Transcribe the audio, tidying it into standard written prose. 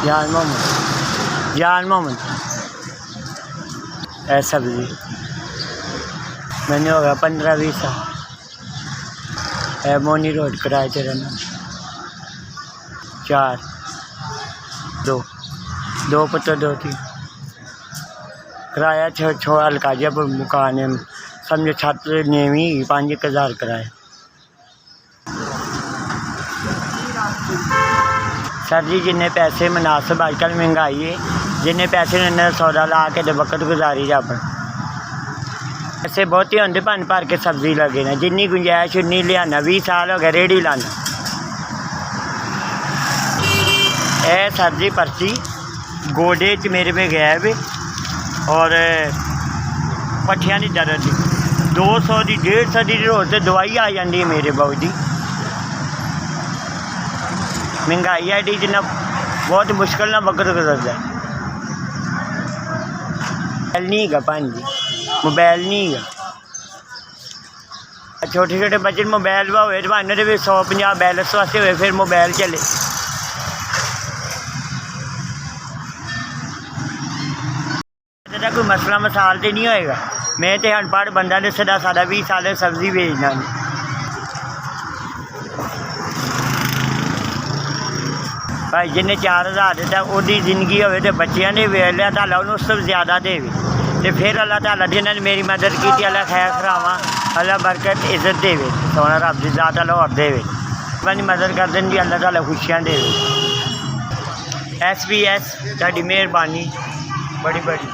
जान मोहम्मद है सब्जी। मैंने हो गया 15-20 साल। मोनी रोड किराए से रहना। 4 2 पुत्र 2 थी। किराया छो अलकाजिया पर मकान है, समझो छत नीवी 5,000 किराया। सर जी जिन्ने पैसे मुनासिब आजकल महंगाई है, जिन्ने पैसे ने सौदा ला के वक्त गुजारी जा पर ऐसे बहुत ही होंगे भन भर के सब्जी लगे ना, जिन्नी गुंजाइश उन्नी लियाना। 20 साल हो गए रेहड़ी लाना। ए सर जी पर्ची गोडे च मेरे में गैब और पट्ठियां की दर्द 200 की 150 की रोज़ तो दवाई आ जाती है मेरे बाबू जी। महंगाई एडी जिन्ना बहुत मुश्किल ना वक्त गुजरता है। मोबाइल नहीं है भैन जी, मोबाइल नहीं है। छोटे छोटे बच्चे मोबाइल हो तो 150 बैलेंस वास्ते हुए फिर मोबाइल चले। कोई मसला मसाल तो नहीं होएगा। मैं तो अनपढ़ बंदा ने सदा 20 साल सब्जी बेचना। भाई जिन्हें 4,000 दिता वही जिंदगी हो तो बच्चों ने भी अल्लाह ताला उन्होंने उस तो ज़्यादा दे। तो फिर अल्लाह ताला जिन्होंने मेरी मदद की, अल्लाह खैर खरावा, अल्लाह बरकत इज्जत दे। सोना रब की ज़ात अल्लाह और दे। अपनी मदद कर दें जी, अल्लाह ताला खुशियाँ दे। SBS ताड़ी मेहरबानी बड़ी बड़ी।